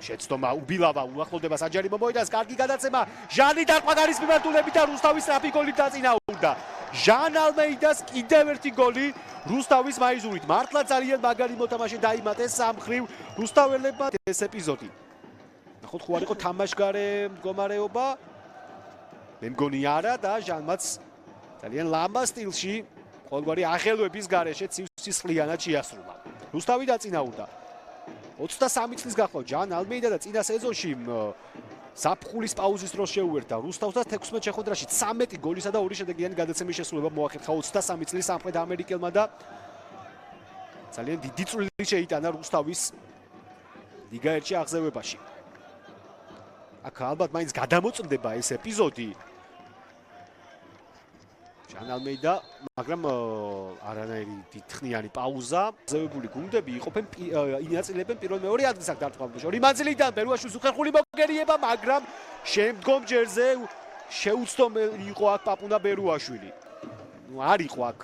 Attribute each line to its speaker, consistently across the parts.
Speaker 1: შეცდომა უბილავა უახლოვდება საჯარი მომოიდას კარგი გადაცემა ჟანი დარტყმაგარის მიმართულებით და რუსთავის სწრაფი გოლით დაწინაურდა ჟან ალმეიდას კიდევ ერთი გოლი რუსთავის მაიზურით მართლა ძალიან მაგარი მოთამაშე დაიმატეს სამხრივ რუსთაველებმა ეს ეპიზოდი ნახოთ ხო არ იყო თამაშგარე მდგომარეობა მე მგონი არა და ჟანმაც ძალიან ლამბა სტილში ყოველგვარი ახელვების გარეშე სისხლიანად შეასრულა რუსთავი დაწინაურდა 23 წლის გახლავთ ჟან ალმეიდა და წინა სეზონში საფხულის პაუზის დროს შეუერთდა რუსთავს და 16 შეხვედრაში 13 გოლისა და 2 შედეგიანი გადაცემის შესრულება მოახერხა 23 წლის სამხრეთ ამერიკელმა და ძალიან დიდი წვლილი შეიტანა რუსთავის ლიგა 1-ში აღზევებაში. აქ ალბათ მაინც გადამოწმდება ეს ეპიზოდი ჟან ალმეიდა, მაგრამ არანაირი დიდხნიანი პაუზა. აღზევებული გუნდები იყოფენ ინაწილებენ პირველ-მეორე ადგილს აქ დარტყმამდე. ორი მანძილიდან ბერუაშვილის უხერხული მოგერიება, მაგრამ შემდგომ ჯერზე შეუცდომელი იყო აქ პაპუნა ბერუაშვილი. არ იყო აქ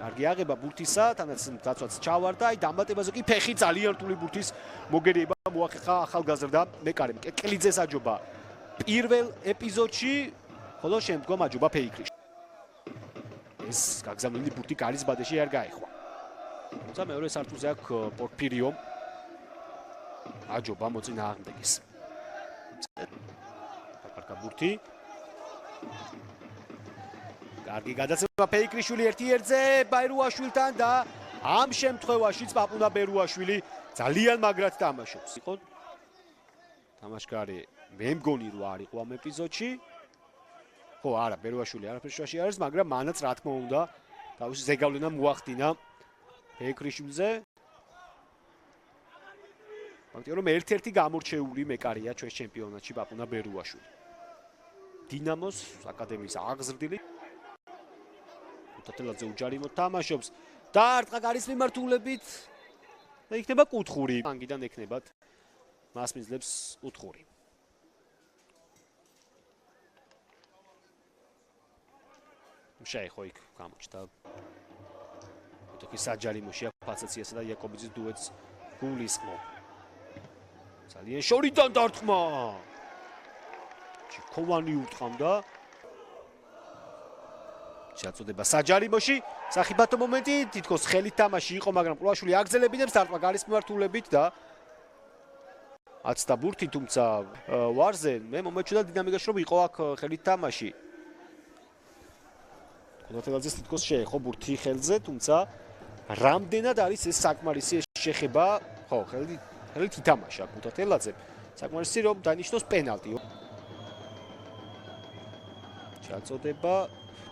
Speaker 1: კარგი აღება ბურთისა, თანაც დაცვაც ჩავარდა, აი დამატებაზე კი ფეხი ძალიან რთული ბურთის მოგერიება მოახერხა ახალგაზრდა მეკარემ კეკლიძეს აჯობა პირველ ეპიზოდში, ხოლო შემდგომ აჯობა ფეიქრიშ. ეს გაგზავნილი ბურთი კარის ბადეში არ გაეხვა. თუმცა მეორე სართულზე აქ პორფირიომ აჯობა მოწინააღმდეგეს. დაკარგა ბურთი. კარგი გადაცემა ფეიქრიშვილი 1-1-ზე ბერუაშვილთან და ამ შემთხვევაშიც პაპუნა ბერუაშვილი ძალიან მაგრად თამაშობს. იყო თამაშგარი მე მგონი რომ არ იყო ამ ეპიზოდში. ხო, არა, ბერუაშვილი არაფერში არის, მაგრამ მანაც რა თქმა უნდა თავისი ზეგავლენა მოახდინა ფეიქრიშვილზე. ფაქტია რომ ერთ-ერთი გამორჩეული მეკარია ჩვენს ჩემპიონატში პაპუნა ბერუაშვილი. დინამოს აკადემიის აღზრდილი თათელაძე უჯარიმოდ თამაშობს და არტყაგარის მიმართულებით და იქნება კუთხური. ანგიდან ექნებათ მას მისძლებს კუთხური. შეეხო იქ გამოჩნდა. თქო საჯარიმოში ფასაციასა და იაკობიძის დუეტს გულისხმო. ძალიან შორიდან დარტყმა. ჩიქოვანი ურტყამდა. შეაწოდება საჯარიმოში, სახიფათო მომენტი, თითქოს ხელით თამაში იყო, მაგრამ პროაშვილი აგზელებინებს დარტყმაგარის მიმართულებით და აცდა ბურთი, თუმცა ვარზე მე მომეჩვენა დინამიკაში რომ იყო აქ ხელით თამაში. თათელაძეს თითქოს შეეხო ბურთი ხელზე, თუმცა რამდენად არის ეს საკმარისი შეხება, ხო, ხელით ითამაშა თათელაძემ. საკმარისი რომ დანიშნოს პენალტი. შეაწოდება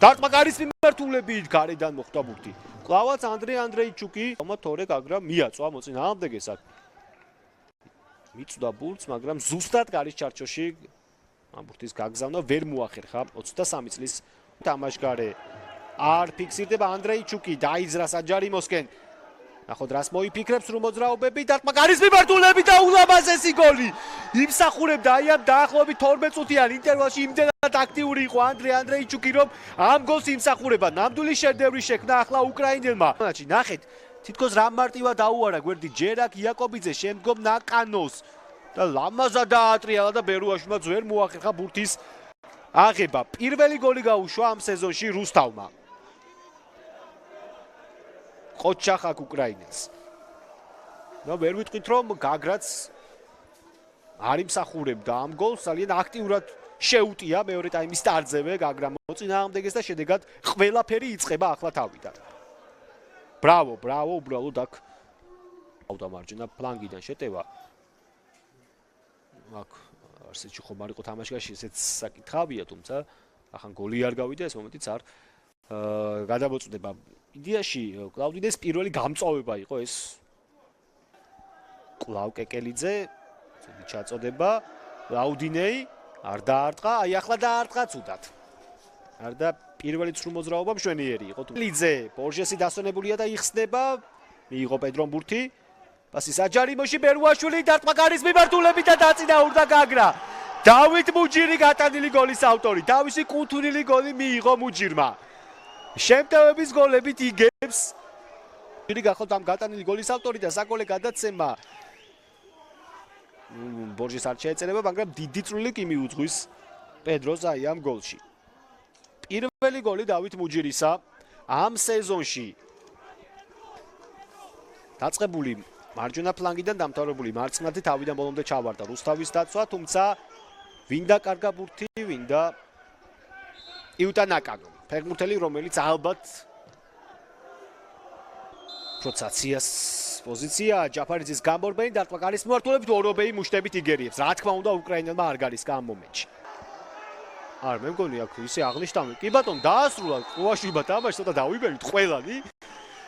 Speaker 1: დარტყმაგარის მიმართულებით გარედან მოხვდა ბურთი. კლავაც ანდრე ანდრეიჩუკი, თორე გაგრა მიაწვა მოწინააღმდეგეს აქ. მიწვდა ბურთს, მაგრამ ზუსტად გარის ჩარჩოში ამ ბურთის გაგზავნა ვერ მოახერხა 23 წლის თამაშგარე. არ ფიქსირდება ანდრეიჩუკი, დაიძრა საჯარიმოსკენ. ნახოთ რას მოიფიქრებს რომ მოძრაობები დარტყმაგარის მიმართულებით და ულამაზესი გოლი. იმსახურებდა აი ამ დაახლოებით 12 წუთიან ინტერვალში იმდენად აქტიური იყო ანდრეიჩუკი რომ ამ გოლს იმსახურება. ნამდვილი შედევრი შექმნა ახლა უკრაინელმა. ნახეთ, თითქოს რა მარტივად დაუარა გვერდი ჯერაკ იაკობიძე, შემდგომ ნაკანოს და ლამაზად დაატრიალა და ბერუაშვილმა ვერ მოახერხა ბურთის აღება. პირველი გოლი გაუშვა ამ სეზონში რუსთავმა. ყოჩახაკ უკრაინელს. და ვერ ვიტყვით რომ გაგრაც არ იმსახურებდა ამ გოლს, ძალიან აქტიურად შეუტია მეორე ტაიმის სტარტზევე გაგრა მოწინააღმდეგეს და შედეგად ყველაფერი იწყება ახლა თავიდან. ბრავო, უბრალოდ აქ ავტომარჯვენა ფლანგიდან შეტევა. აქ არსეჩი ხომ არ იყო თამაშგარში, ესეც საკითხავია, თუმცა ახან გოლი არ გავიდა, ეს მომენტიც არ გადამოწმდება. იდეაში კლავდინეს პირველი გამწვავება იყო ეს. კლავ კეკელიძე, ცუდი ჩაწოდება, კლაუდინეი არ დაარტყა, აი ახლა დაარტყა ცუდად. არ და პირველი ცრუ მოძრაობა მშვენიერი იყო. კეკელიძე, ბორჟესი დასვენებულია და იხსნება. მიიღო პედრომ ბურთი. პასი საჯარიმოში ბერუაშვილი დარტყმაგარის მიმართულებით და დაწინაურდა გაგრა. დავით მუჯირი გატანილი გოლის ავტორი. თავისი კუთვნილი გოლი მიიღო მუჯირმა. შემტევების გოლებით იგებს. მუჯირი გახოთ ამ გატანილი გოლის ავტორი და საგოლე გადაცემა ბორჟეს არ შეეწერება, მაგრამ დიდი წვლილი კი მიუძღვის პედროს აი ამ გოლში. პირველი გოლი დავით მუჯირისა ამ სეზონში. დაწყებული მარჯვენა ფლანგიდან დამთავრებული მარცხნადი თავიდან ბოლომდე ჩავარდა რუსთავის დაცვა, თუმცა ვინდა კარგა ბურთი, ვინდა იუტანაკანო. ფეხბურთელი, რომელიც ალბათ პროცაციას პოზიცია ჯაფარიძის გამორბენი დარტყმა კარის მიმართულებით ორობეი მუშტებით იგერიებს. რა თქმა უნდა, უკრაინელმა არ გარისკა ამ მომენტში. არ მე მგონი აქ ისე აღნიშნავენ. კი ბატონო, დაასრულა ყუაშვილმა თამაში, ცოტა დავიბერით ყველანი.